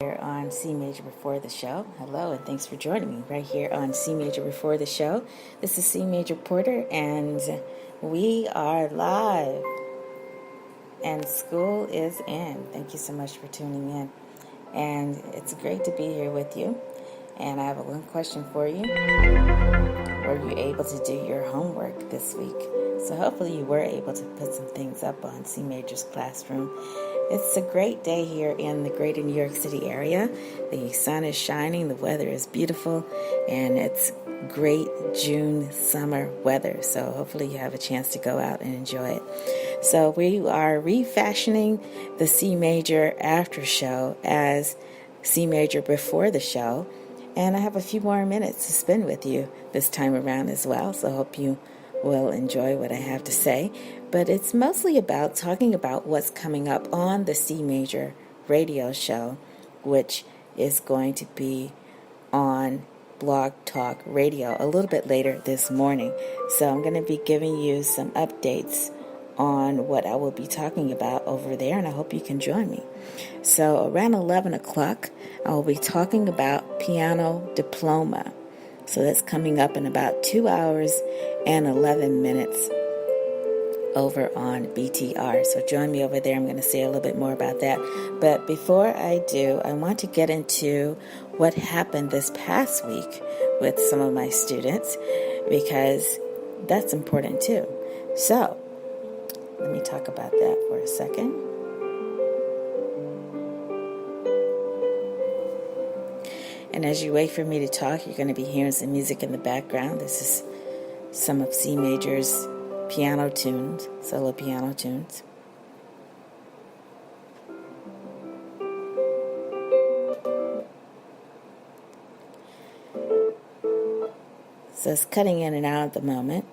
Here on CMajor Before the Show. Hello, and thanks for joining me right here on CMajor Before the Show. This is CMajor Porter, and we are live. And school is in. Thank you so much for tuning in. And it's great to be here with you. And I have a one question for you. Were you able to do your homework this week? So hopefully you were able to put some things up on CMajor's classroom. It's a great day here in the greater New York City area. The sun is shining, the weather is beautiful, and it's great June summer weather. So hopefully you have a chance to go out and enjoy it. So we are refashioning the CMajor after show as CMajor Before the Show. And I have a few more minutes to spend with you this time around as well. So I hope you will enjoy what I have to say. But it's mostly about talking about what's coming up on the CMajor Radio Show, which is going to be on Blog Talk Radio a little bit later this morning. So I'm going to be giving you some updates on what I will be talking about over there, and I hope you can join me. So around 11 o'clock, I will be talking about piano diploma. So that's coming up in about 2 hours and 11 minutes over on BTR. So join me over there. I'm going to say a little bit more about that. But before I do, I want to get into what happened this past week with some of my students, because that's important too. So let me talk about that for a second. And as you wait for me to talk, you're going to be hearing some music in the background. This is some of CMajor's piano tunes, solo piano tunes. So it's cutting in and out at the moment.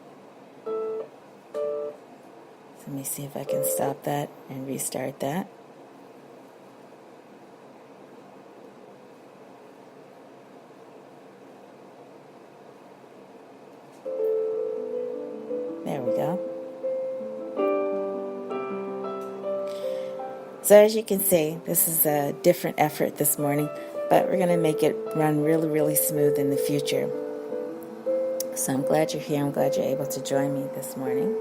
So let me see if I can stop that and restart that. There we go. So as you can see, this is a different effort this morning, but we're going to make it run really, really smooth in the future. So I'm glad you're here. I'm glad you're able to join me this morning.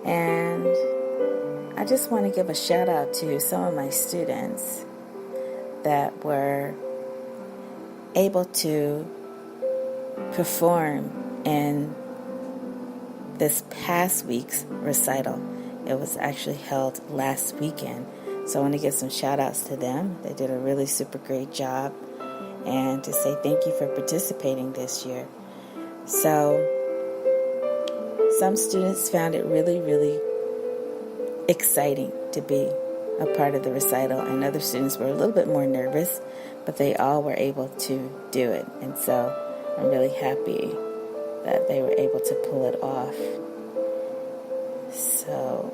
And I just want to give a shout out to some of my students that were able to perform in this past week's recital. It was actually held last weekend. So I want to give some shout outs to them. They did a really super great job, and to say thank you for participating this year. So some students found it really, really exciting to be a part of the recital, and other students were a little bit more nervous, but they all were able to do it. And so I'm really happy that they were able to pull it off. So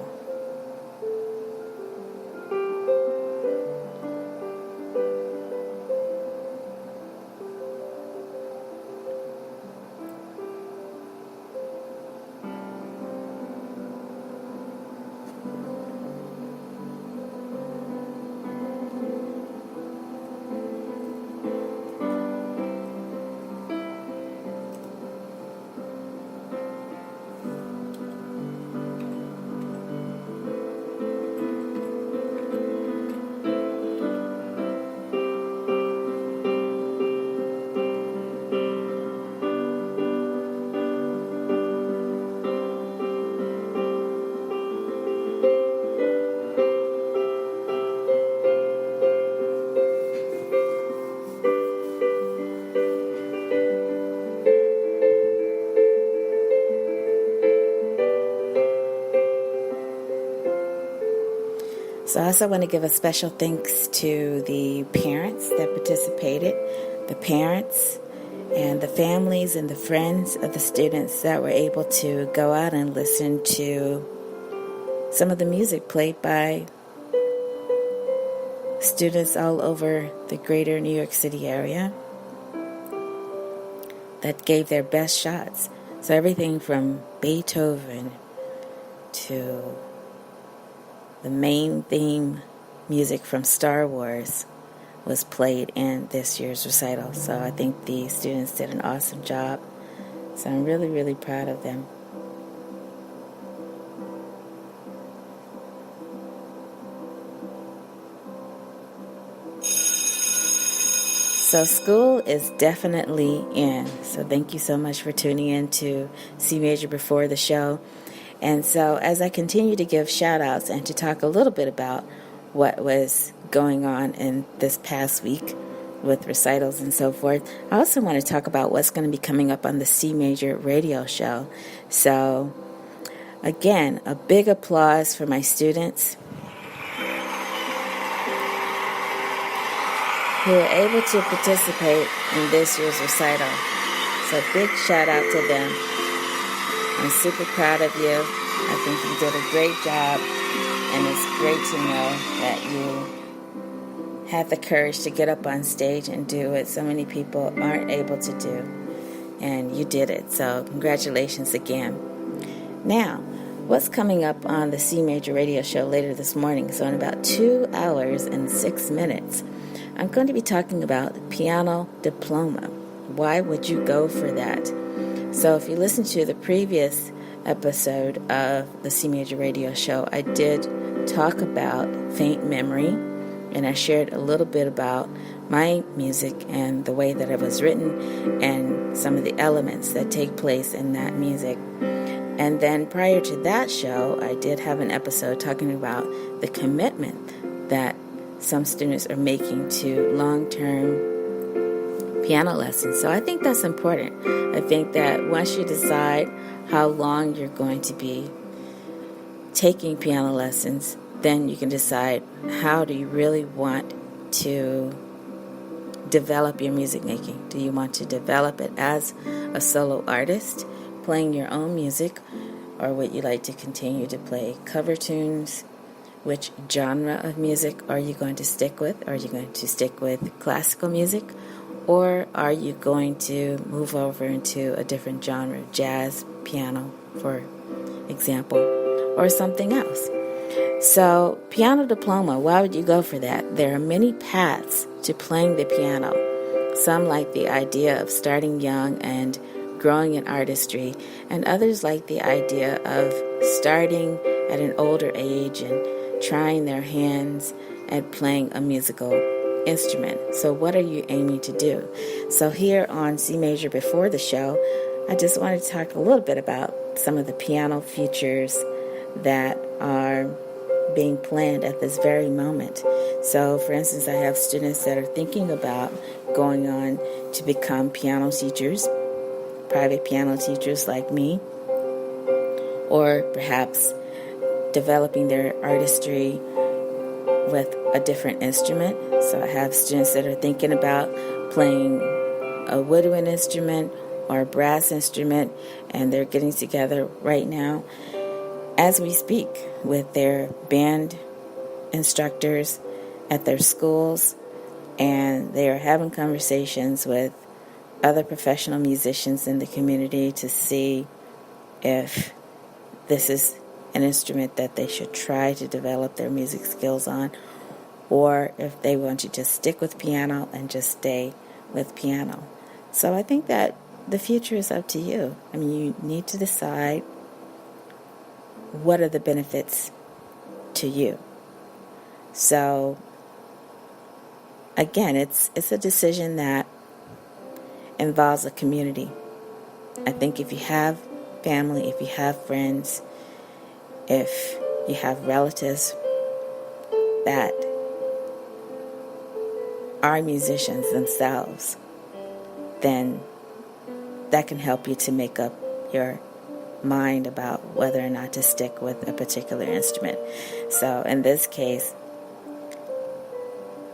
So I also want to give a special thanks to the parents that participated, the parents and the families and the friends of the students that were able to go out and listen to some of the music played by students all over the greater New York City area that gave their best shots. So everything from Beethoven to the main theme music from Star Wars, was played in this year's recital. So I think the students did an awesome job. So I'm really, really proud of them. So school is definitely in. So thank you so much for tuning in to CMajor Before the Show. And so as I continue to give shout outs and to talk a little bit about what was going on in this past week with recitals and so forth, I also want to talk about what's going to be coming up on the CMajor Radio Show. So again, a big applause for my students who were able to participate in this year's recital. So big shout out to them. I'm super proud of you. I think you did a great job, and it's great to know that you had the courage to get up on stage and do what so many people aren't able to do, and you did it. So congratulations again. Now, what's coming up on the CMajor Radio Show later this morning? So in about 2 hours and 6 minutes, I'm going to be talking about piano diploma. Why would you go for that? So if you listen to the previous episode of the CMajor Radio Show, I did talk about faint memory, and I shared a little bit about my music and the way that it was written and some of the elements that take place in that music. And then prior to that show, I did have an episode talking about the commitment that some students are making to long-term piano lessons. So I think that's important. I think that once you decide how long you're going to be taking piano lessons, then you can decide how do you really want to develop your music making. Do you want to develop it as a solo artist, playing your own music, or would you like to continue to play cover tunes? Which genre of music are you going to stick with? Are you going to stick with classical music? Or are you going to move over into a different genre, jazz, piano, for example, or something else? So, piano diploma, why would you go for that? There are many paths to playing the piano. Some like the idea of starting young and growing in artistry, and others like the idea of starting at an older age and trying their hands at playing a musical instrument. So what are you aiming to do? So here on CMajor Before the Show, I just wanted to talk a little bit about some of the piano futures that are being planned at this very moment. So for instance, I have students that are thinking about going on to become piano teachers, private piano teachers like me, or perhaps developing their artistry with a different instrument. So I have students that are thinking about playing a woodwind instrument or a brass instrument, and they're getting together right now as we speak with their band instructors at their schools, and they are having conversations with other professional musicians in the community to see if this is an instrument that they should try to develop their music skills on, or if they want to just stick with piano and just stay with piano. So I think that the future is up to you. I mean, you need to decide what are the benefits to you. So again, it's a decision that involves a community. I think if you have family, if you have friends, if you have relatives that are musicians themselves, then that can help you to make up your mind about whether or not to stick with a particular instrument. So in this case,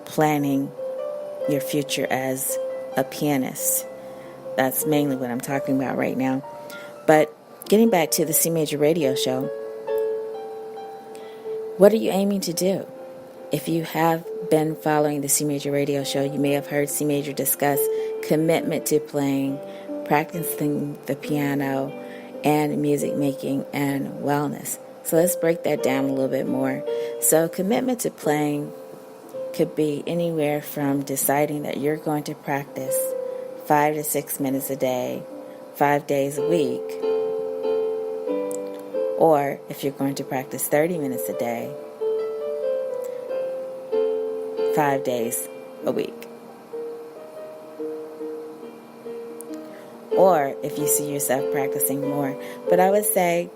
planning your future as a pianist, that's mainly what I'm talking about right now. But getting back to the CMajor Radio Show, what are you aiming to do? If you have been following the CMajor Radio Show, you may have heard CMajor discuss commitment to playing, practicing the piano, and music making and wellness. So let's break that down a little bit more. So commitment to playing could be anywhere from deciding that you're going to practice 5 to 6 minutes a day, 5 days a week, or if you're going to practice 30 minutes a day, 5 days a week. Or if you see yourself practicing more. But I would say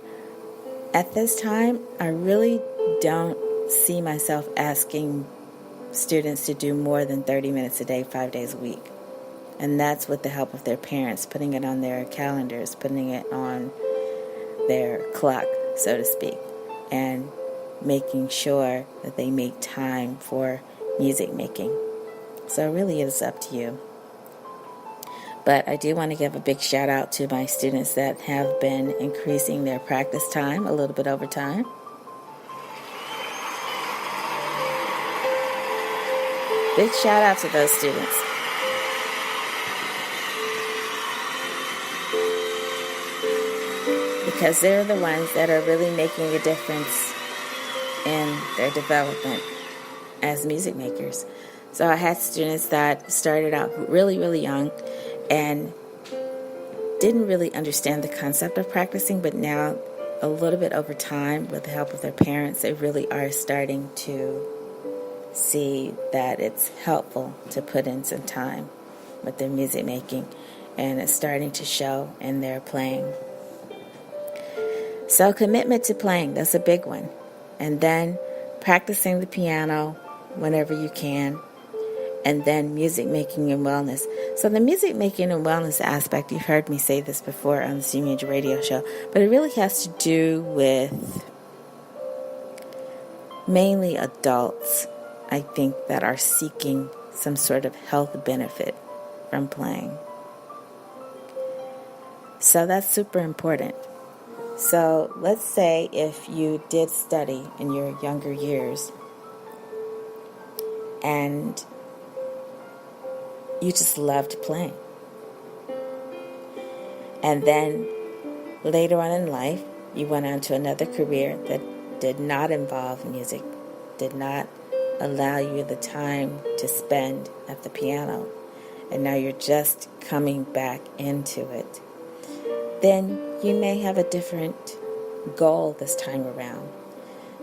at this time, I really don't see myself asking students to do more than 30 minutes a day, 5 days a week. And that's with the help of their parents, putting it on their calendars, putting it on their clock, so to speak, and making sure that they make time for music making. So it really is up to you. But I do want to give a big shout out to my students that have been increasing their practice time a little bit over time. Big shout out to those students. Because they're the ones that are really making a difference in their development as music makers. So I had students that started out really, really young and didn't really understand the concept of practicing, but now a little bit over time with the help of their parents, they really are starting to see that it's helpful to put in some time with their music making, and it's starting to show in their playing. So commitment to playing, that's a big one. And then practicing the piano whenever you can. And then music making and wellness. So the music making and wellness aspect, you've heard me say this before on the CMajor Radio Show, but it really has to do with mainly adults, I think, that are seeking some sort of health benefit from playing. So that's super important. So let's say if you did study in your younger years and you just loved playing. And then later on in life, you went on to another career that did not involve music, did not allow you the time to spend at the piano, and now you're just coming back into it. Then you may have a different goal this time around.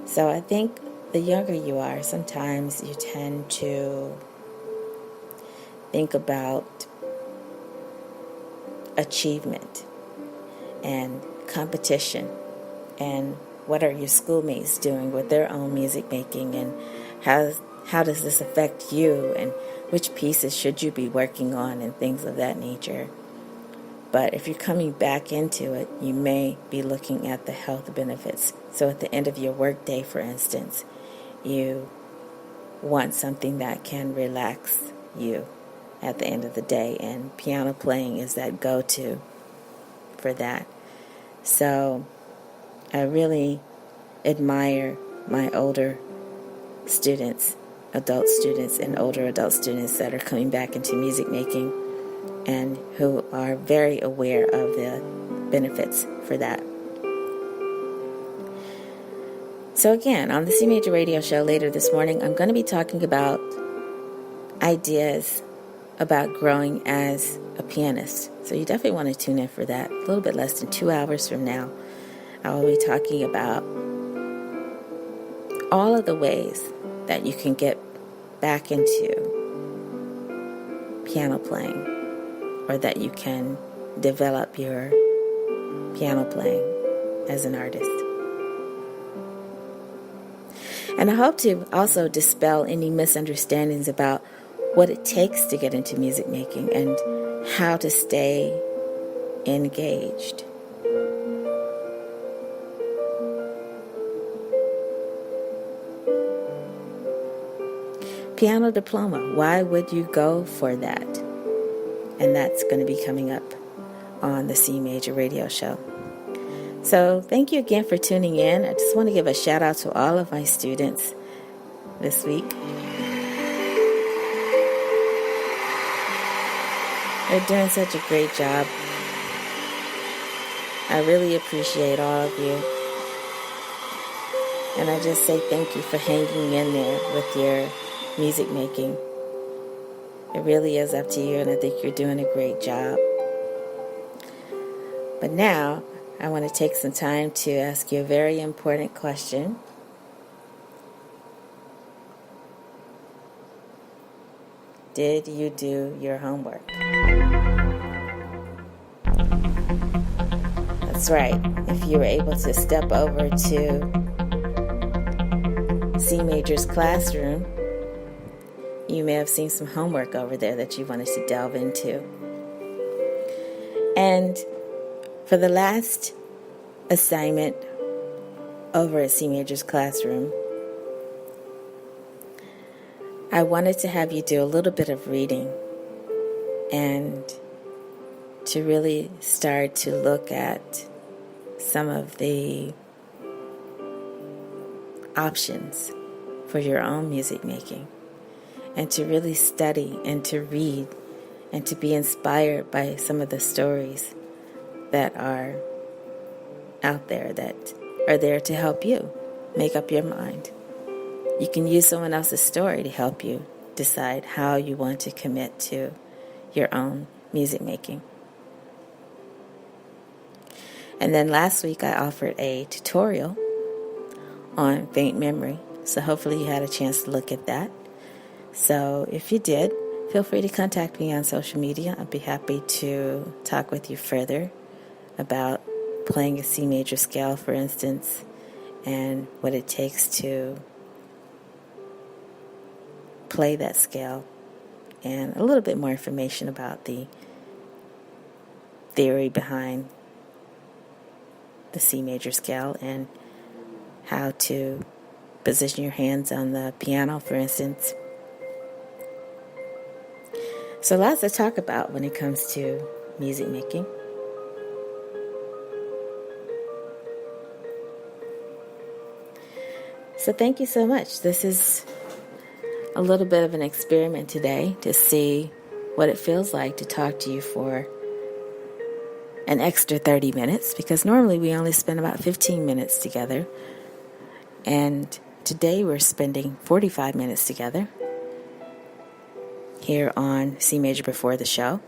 So I think the younger you are, sometimes you tend to think about achievement and competition and what are your schoolmates doing with their own music making, and how does this affect you, and which pieces should you be working on, and things of that nature. But if you're coming back into it, you may be looking at the health benefits. So at the end of your workday, for instance, you want something that can relax you at the end of the day, and piano playing is that go-to for that. So I really admire my older students, adult students, and older adult students that are coming back into music making and who are very aware of the benefits for that. So again, on the CMajor Radio Show later this morning, I'm going to be talking about ideas about growing as a pianist. So you definitely want to tune in for that. A little bit less than 2 hours from now, I will be talking about all of the ways that you can get back into piano playing, or that you can develop your piano playing as an artist. And I hope to also dispel any misunderstandings about what it takes to get into music making and how to stay engaged. Piano diploma, why would you go for that? And that's going to be coming up on the CMajor Radio Show. So thank you again for tuning in. I just want to give a shout out to all of my students this week. They're doing such a great job. I really appreciate all of you. And I just say thank you for hanging in there with your music making. It really is up to you, and I think you're doing a great job. But now, I want to take some time to ask you a very important question. Did you do your homework? That's right. If you were able to step over to CMajor's classroom, you may have seen some homework over there that you wanted to delve into. And for the last assignment over at CMajor's classroom, I wanted to have you do a little bit of reading and to really start to look at some of the options for your own music making, and to really study and to read and to be inspired by some of the stories that are out there that are there to help you make up your mind. You can use someone else's story to help you decide how you want to commit to your own music making. And then last week I offered a tutorial on faint memory, so hopefully you had a chance to look at that. So if you did, feel free to contact me on social media. I'd be happy to talk with you further about playing a C major scale, for instance, and what it takes to play that scale, and a little bit more information about the theory behind the C major scale and how to position your hands on the piano, for instance. So lots to talk about when it comes to music making. So thank you so much. This is a little bit of an experiment today to see what it feels like to talk to you for an extra 30 minutes, because normally we only spend about 15 minutes together, and today we're spending 45 minutes together here on CMajor Before the Show.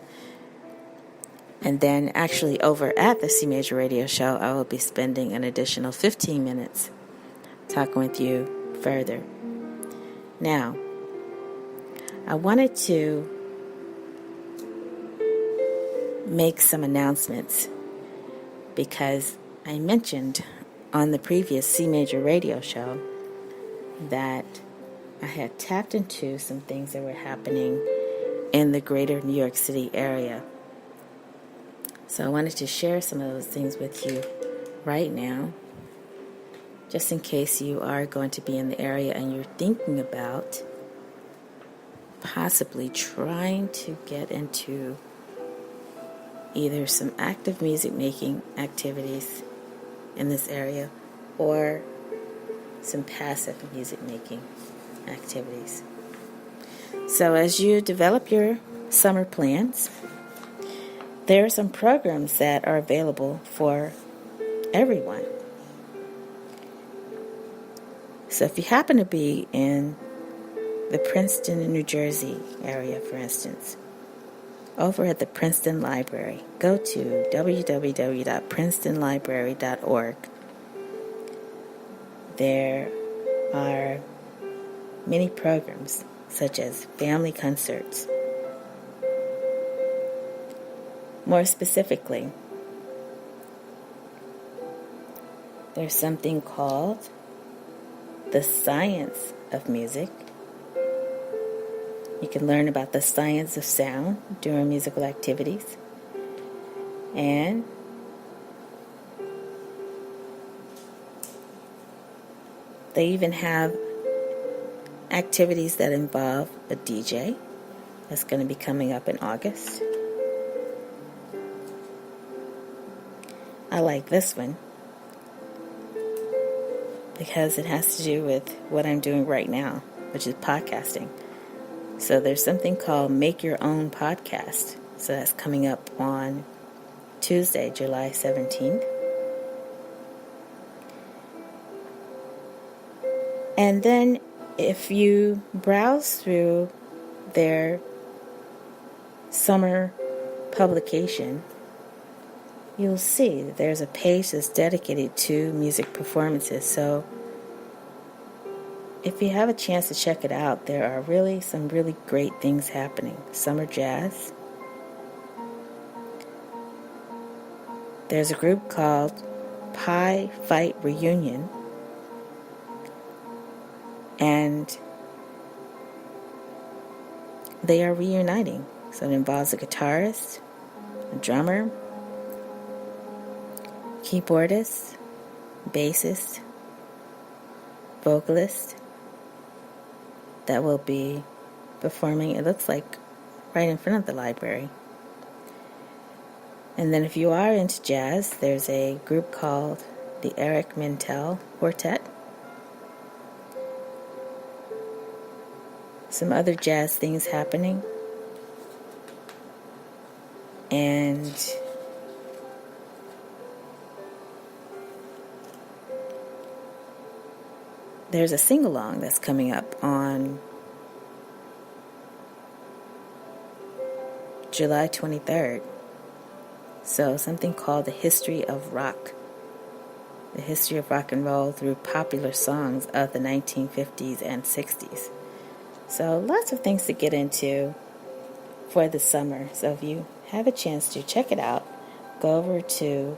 And then actually over at the CMajor Radio Show, I will be spending an additional 15 minutes talking with you further. Now, I wanted to make some announcements because I mentioned on the previous CMajor Radio Show that I had tapped into some things that were happening in the greater New York City area. So I wanted to share some of those things with you right now, just in case you are going to be in the area and you're thinking about possibly trying to get into either some active music making activities in this area or some passive music making activities. So as you develop your summer plans, there are some programs that are available for everyone. So if you happen to be in the Princeton, New Jersey area, for instance, over at the Princeton Library, go to www.princetonlibrary.org. There are many programs such as family concerts. More specifically, there's something called the science of music. You can learn about the science of sound during musical activities. And they even have activities that involve a DJ. That's going to be coming up in August. I like this one because it has to do with what I'm doing right now, which is podcasting. So there's something called Make Your Own Podcast. So that's coming up on Tuesday, July 17th. And then if you browse through their summer publication, you'll see that there's a page that's dedicated to music performances. So if you have a chance to check it out, there are really some really great things happening. Summer jazz. There's a group called Pie Fight Reunion, and they are reuniting. So it involves a guitarist, a drummer, keyboardist, bassist, vocalist that will be performing, it looks like, right in front of the library. And then if you are into jazz, there's a group called the Eric Mintel Quartet. Some other jazz things happening. And there's a sing-along that's coming up on July 23rd. So something called The History of Rock. The history of rock and roll through popular songs of the 1950s and 60s. So lots of things to get into for the summer. So if you have a chance to check it out, go over to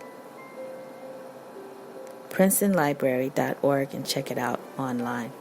princetonlibrary.org and check it out online.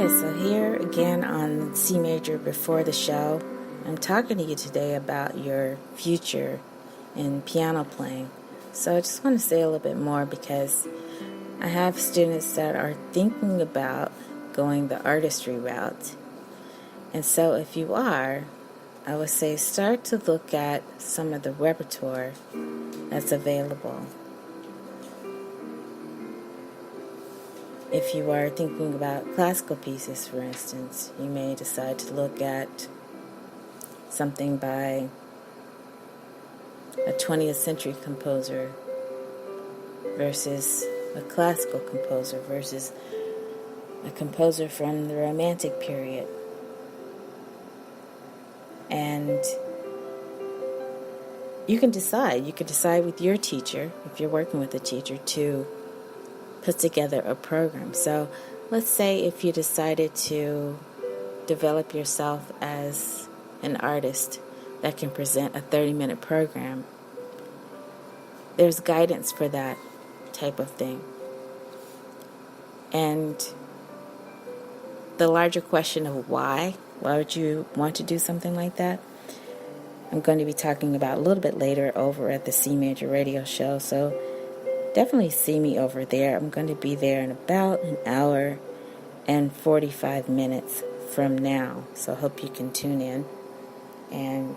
So here again on CMajor Before the Show, I'm talking to you today about your future in piano playing. So I just want to say a little bit more because I have students that are thinking about going the artistry route. And so if you are, I would say start to look at some of the repertoire that's available. If you are thinking about classical pieces, for instance, you may decide to look at something by a 20th century composer versus a classical composer versus a composer from the Romantic period. And you can decide. You can decide with your teacher, if you're working with a teacher, to put together a program. So let's say if you decided to develop yourself as an artist that can present a 30-minute program, there's guidance for that type of thing. And the larger question of why would you want to do something like that, I'm going to be talking about a little bit later over at the CMajor Radio Show. So definitely see me over there. I'm going to be there in about an hour and 45 minutes from now. So I hope you can tune in and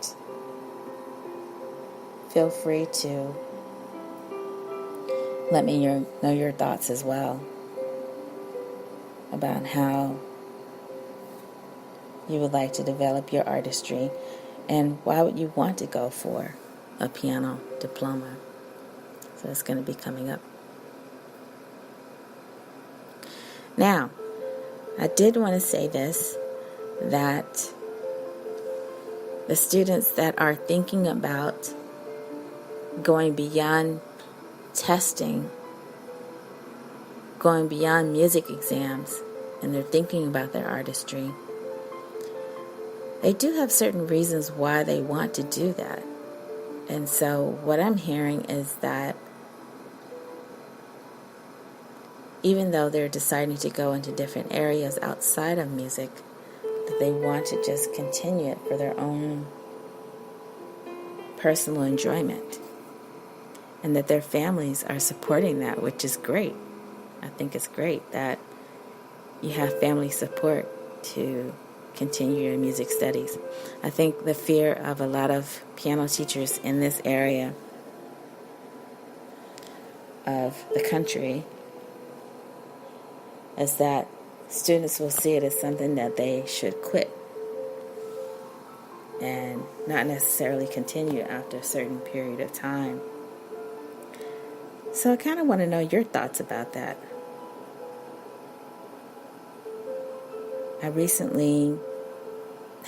feel free to let me know your thoughts as well about how you would like to develop your artistry and why would you want to go for a piano diploma. So it's going to be coming up. Now, I did want to say this. that the students that are thinking about going beyond testing, going beyond music exams, and they're thinking about their artistry, they do have certain reasons why they want to do that. And so what I'm hearing is that even though they're deciding to go into different areas outside of music, that they want to just continue it for their own personal enjoyment, and that their families are supporting that, which is great. I think it's great that you have family support to continue your music studies. I think the fear of a lot of piano teachers in this area of the country is that students will see it as something that they should quit and not necessarily continue after a certain period of time. So I kind of want to know your thoughts about that. I recently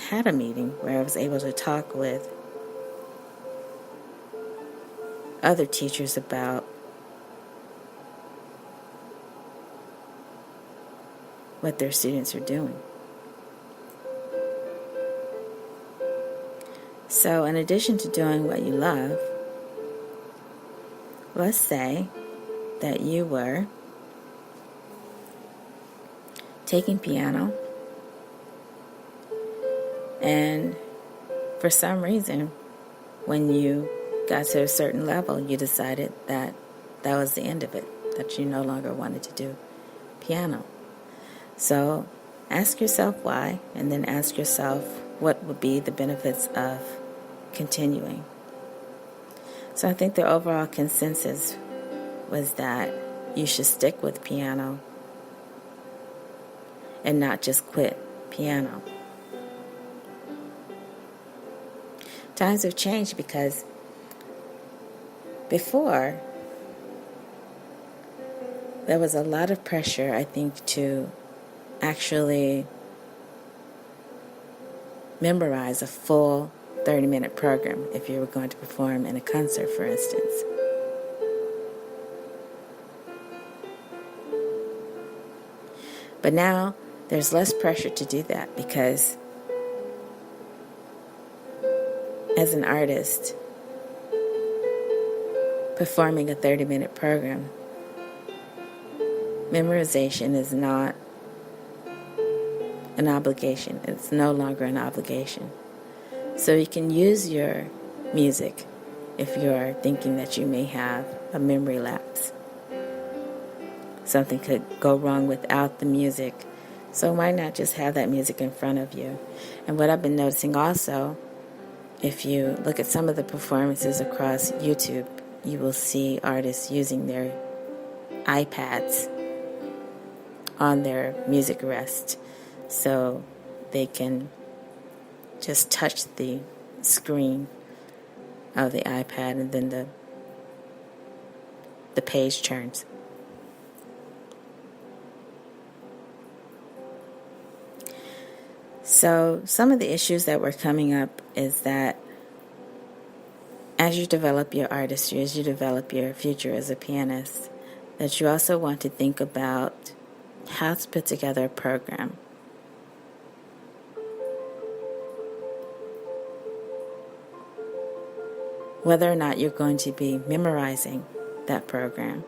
had a meeting where I was able to talk with other teachers about what their students are doing. So in addition to doing what you love, let's say that you were taking piano and for some reason, when you got to a certain level, you decided that that was the end of it, that you no longer wanted to do piano. So ask yourself why, and then ask yourself what would be the benefits of continuing. So I think the overall consensus was that you should stick with piano and not just quit piano. Times have changed because before there was a lot of pressure, I think, to actually memorize a full 30-minute program if you were going to perform in a concert, for instance. But now there's less pressure to do that because as an artist, performing a 30-minute program, memorization is not an obligation. It's no longer an obligation. So you can use your music if you're thinking that you may have a memory lapse. Something could go wrong without the music. So why not just have that music in front of you? And what I've been noticing also, if you look at some of the performances across YouTube, you will see artists using their iPads on their music rest so they can just touch the screen of the iPad and then the page turns. So some of the issues that were coming up is that as you develop your artistry, as you develop your future as a pianist, that you also want to think about how to put together a program. Whether or not you're going to be memorizing that program.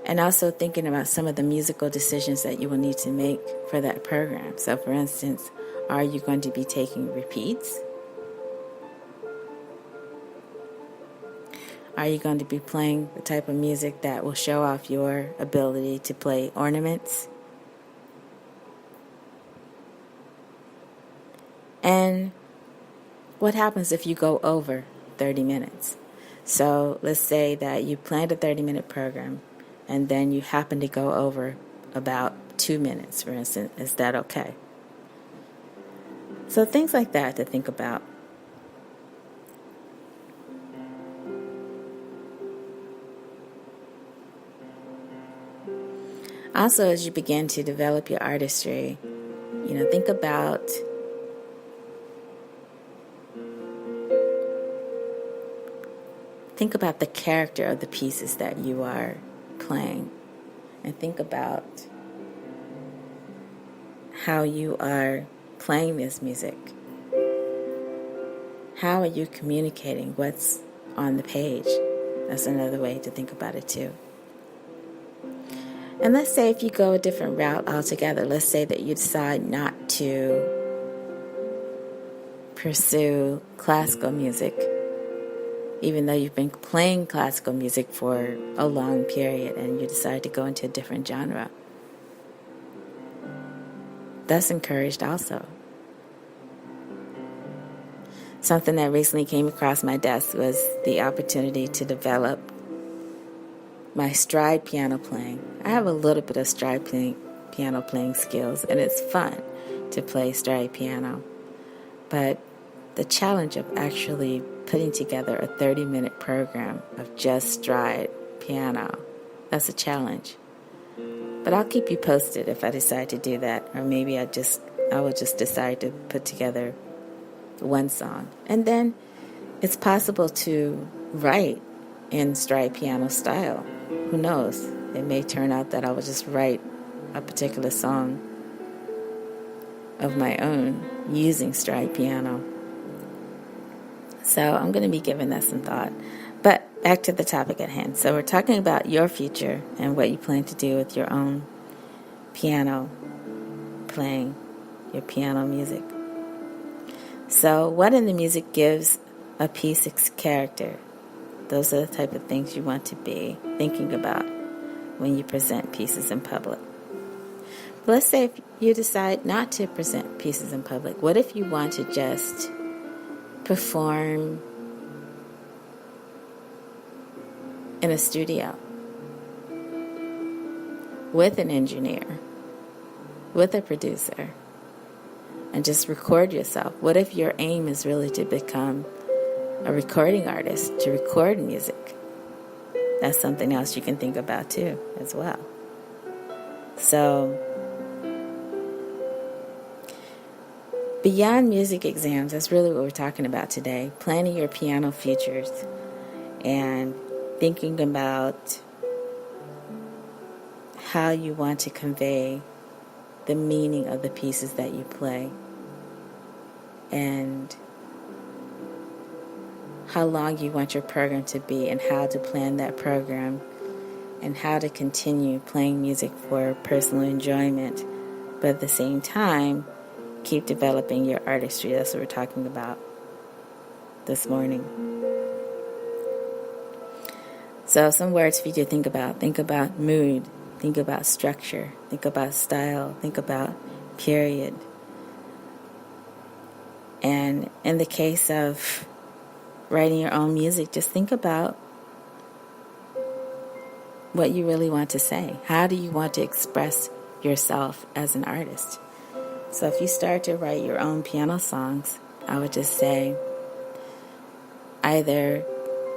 And also thinking about some of the musical decisions that you will need to make for that program. So for instance, are you going to be taking repeats? Are you going to be playing the type of music that will show off your ability to play ornaments? And what happens if you go over 30 minutes? So let's say that you planned a 30-minute program and then you happen to go over about 2 minutes, for instance. Is that okay? So things like that to think about. I also, as you begin to develop your artistry, think about the character of the pieces that you are playing, and think about how you are playing this music. How are you communicating what's on the page? That's another way to think about it too. And let's say if you go a different route altogether, let's say that you decide not to pursue classical music, even though you've been playing classical music for a long period and you decide to go into a different genre. That's encouraged also. Something that recently came across my desk was the opportunity to develop my stride piano playing. I have a little bit of stride piano playing skills, and it's fun to play stride piano. But the challenge of actually putting together a 30-minute program of just stride piano, that's a challenge. But I'll keep you posted if I decide to do that, or maybe I will just decide to put together one song. And then it's possible to write in stride piano style. Who knows? It may turn out that I will just write a particular song of my own using stride piano. So I'm going to be giving that some thought. But back to the topic at hand. So we're talking about your future and what you plan to do with your own piano playing, your piano music. So what in the music gives a piece its character? Those are the type of things you want to be thinking about when you present pieces in public. But let's say if you decide not to present pieces in public, what if you want to just perform in a studio with an engineer, with a producer, and just record yourself? What if your aim is really to become a recording artist, to record music? That's something else you can think about too, as well. So, beyond music exams, that's really what we're talking about today. Planning your piano futures and thinking about how you want to convey the meaning of the pieces that you play, and how long you want your program to be, and how to plan that program, and how to continue playing music for personal enjoyment, but at the same time keep developing your artistry. That's what we're talking about this morning. So some words for you to think about. Think about mood. Think about structure. Think about style. Think about period. And in the case of writing your own music, just think about what you really want to say. How do you want to express yourself as an artist? So if you start to write your own piano songs, I would just say either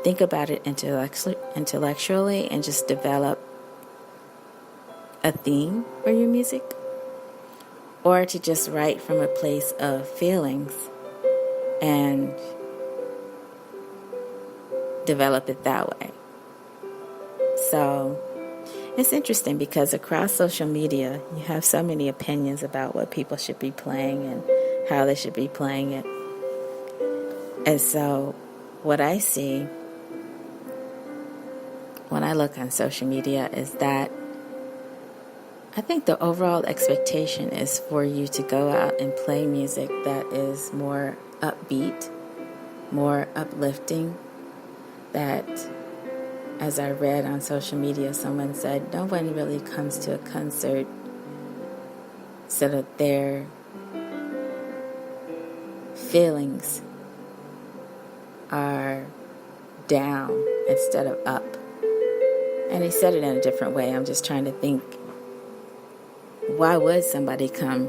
think about it intellectually and just develop a theme for your music, or to just write from a place of feelings and develop it that way. So it's interesting because across social media, you have so many opinions about what people should be playing and how they should be playing it. And so what I see when I look on social media is that I think the overall expectation is for you to go out and play music that is more upbeat, more uplifting, that, as I read on social media, someone said no one really comes to a concert so that their feelings are down instead of up. And he said it in a different way. I'm just trying to think, why would somebody come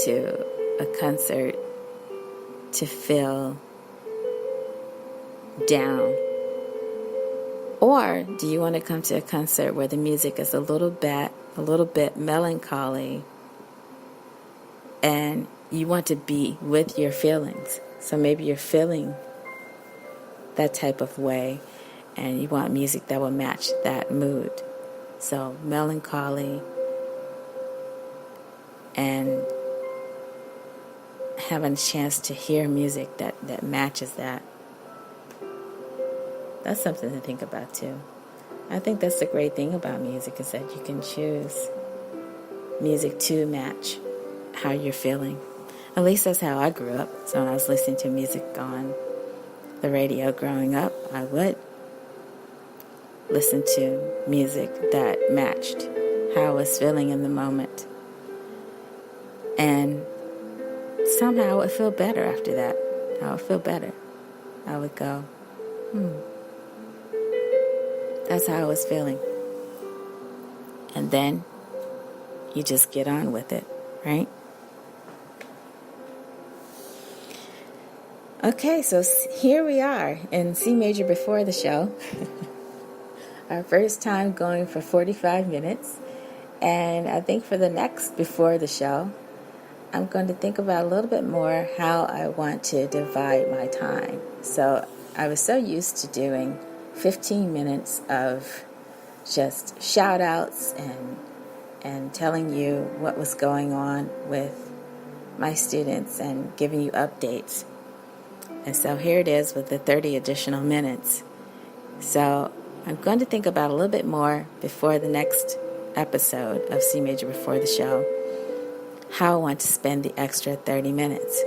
to a concert to feel down? Or do you want to come to a concert where the music is a little bit melancholy, and you want to be with your feelings? So maybe you're feeling that type of way, and you want music that will match that mood. So melancholy, and having a chance to hear music that matches that. That's something to think about too. I think that's the great thing about music, is that you can choose music to match how you're feeling. At least that's how I grew up. So when I was listening to music on the radio growing up, I would listen to music that matched how I was feeling in the moment. And somehow I would feel better after that. I would feel better. I would go, that's how I was feeling. And then you just get on with it, right? Okay, so here we are in C Major Before the Show. Our first time going for 45 minutes. And I think for the next Before the Show, I'm going to think about a little bit more how I want to divide my time. So I was so used to doing 15 minutes of just shout outs and telling you what was going on with my students and giving you updates. And so here it is with the 30 additional minutes. So I'm going to think about a little bit more before the next episode of C Major Before the Show, how I want to spend the extra 30 minutes.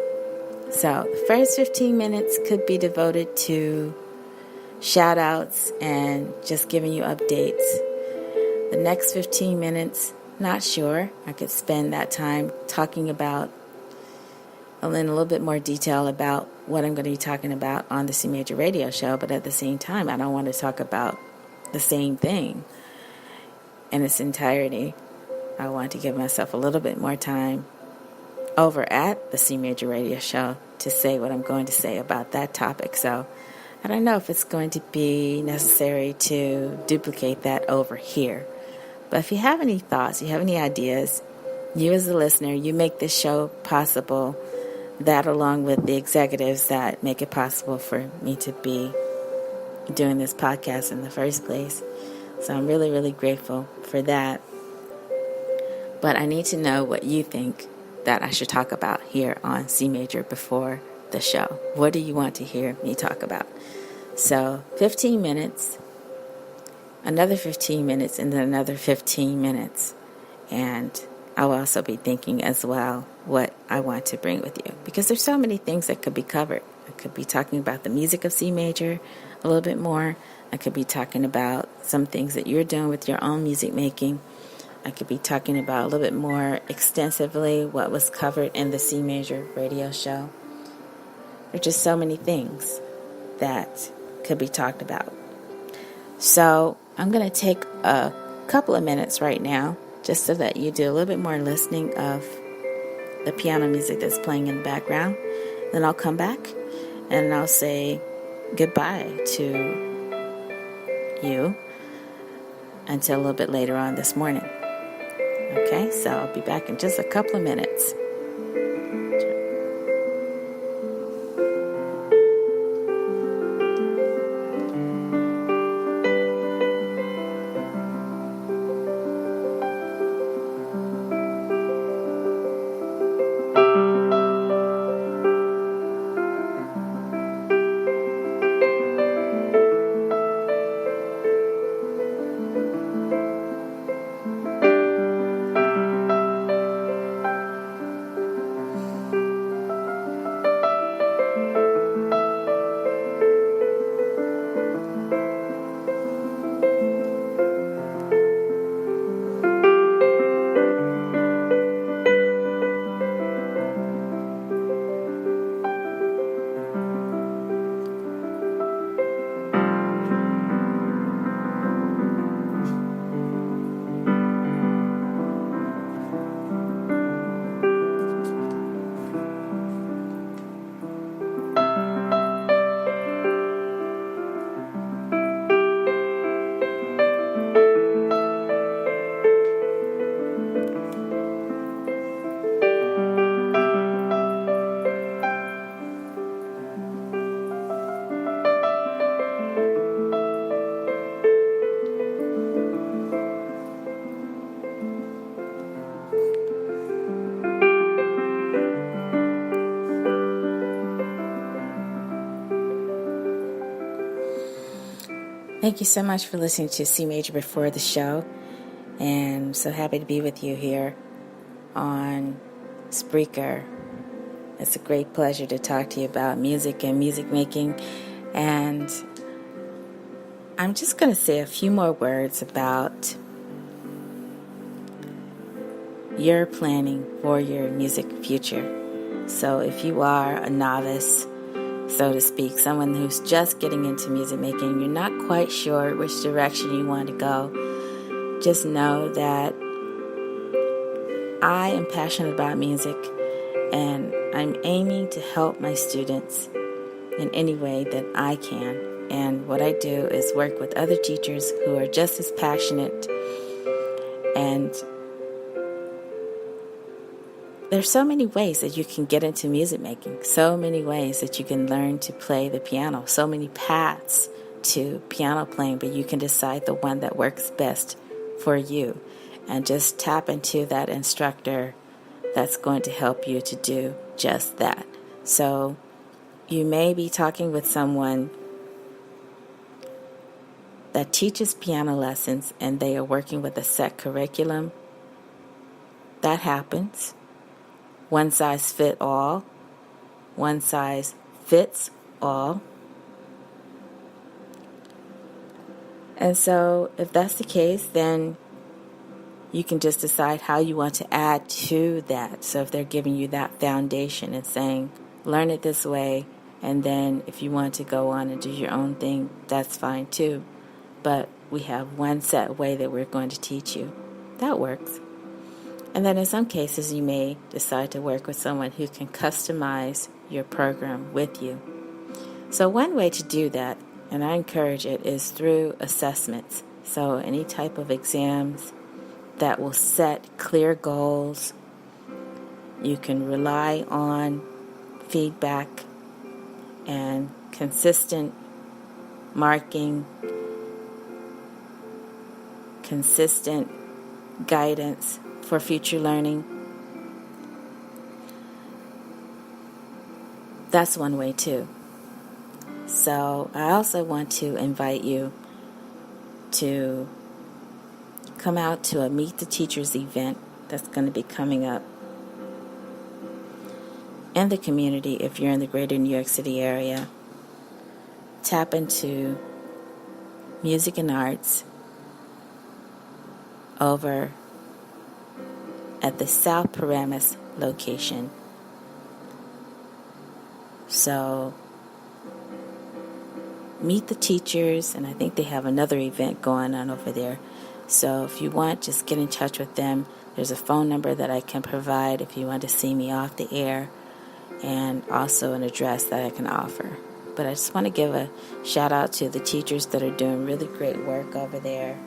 So the first 15 minutes could be devoted to shout outs and just giving you updates. The next 15 minutes, not sure. I could spend that time talking about, in a little bit more detail about what I'm going to be talking about on the CMajor Radio Show, but at the same time, I don't want to talk about the same thing in its entirety. I want to give myself a little bit more time over at the CMajor Radio Show to say what I'm going to say about that topic. So I don't know if it's going to be necessary to duplicate that over here. But if you have any thoughts, you have any ideas, you as a listener, you make this show possible, that along with the executives that make it possible for me to be doing this podcast in the first place. So I'm really, really grateful for that. But I need to know what you think that I should talk about here on C Major Before the Show. What do you want to hear me talk about? So 15 minutes, another 15 minutes, and then another 15 minutes. And I will also be thinking as well what I want to bring with you, because there's so many things that could be covered. I could be talking about the music of C Major a little bit more. I could be talking about some things that you're doing with your own music making. I could be talking about a little bit more extensively what was covered in the C Major Radio Show. There are just so many things that could be talked about. So I'm going to take a couple of minutes right now just so that you do a little bit more listening of the piano music that's playing in the background. Then I'll come back and I'll say goodbye to you until a little bit later on this morning. Okay, so I'll be back in just a couple of minutes. Thank you so much for listening to CMajor Before the Show, and I'm so happy to be with you here on Spreaker. It's a great pleasure to talk to you about music and music making, and I'm just going to say a few more words about your planning for your music future. So if you are a novice, so to speak, someone who's just getting into music making, you're not quite sure which direction you want to go, just know that I am passionate about music, and I'm aiming to help my students in any way that I can. And what I do is work with other teachers who are just as passionate. And there's so many ways that you can get into music making, so many ways that you can learn to play the piano, so many paths to piano playing, but you can decide the one that works best for you and just tap into that instructor that's going to help you to do just that. So you may be talking with someone that teaches piano lessons and they are working with a set curriculum. That happens. One size fit all. One size fits all. And so if that's the case, then you can just decide how you want to add to that. So if they're giving you that foundation and saying, learn it this way, and then if you want to go on and do your own thing, that's fine too. But we have one set way that we're going to teach you. That works. And then in some cases, you may decide to work with someone who can customize your program with you. So one way to do that, and I encourage it, is through assessments. So any type of exams that will set clear goals. You can rely on feedback and consistent marking, consistent guidance for future learning. That's one way too. So I also want to invite you to come out to a Meet the Teachers event that's going to be coming up in the community if you're in the greater New York City area. Tap into music and arts over at the South Paramus location. So meet the teachers, and I think they have another event going on over there. So if you want, just get in touch with them. There's a phone number that I can provide if you want to see me off the air, and also an address that I can offer. But I just want to give a shout out to the teachers that are doing really great work over there.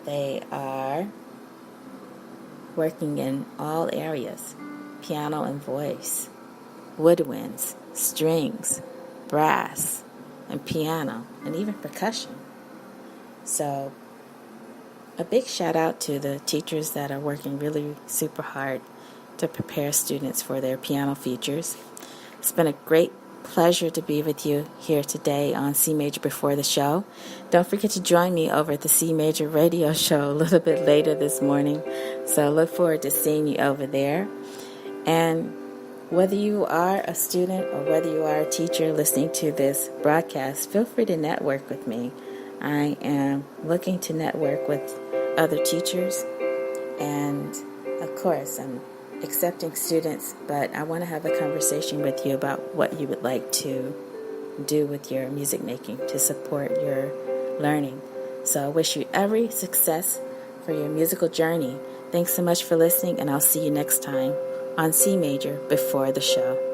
They are working in all areas: piano and voice, woodwinds, strings, brass, and piano, and even percussion. So a big shout out to the teachers that are working really super hard to prepare students for their piano features. It's been a great pleasure to be with you here today on CMajor Before the Show. Don't forget to join me over at the CMajor Radio Show a little bit later this morning. So look forward to seeing you over there. And whether you are a student or whether you are a teacher listening to this broadcast, feel free to network with me. I am looking to network with other teachers, and of course I'm accepting students, but I want to have a conversation with you about what you would like to do with your music making to support your learning. So I wish you every success for your musical journey. Thanks so much for listening, and I'll see you next time on CMajor Before the Show.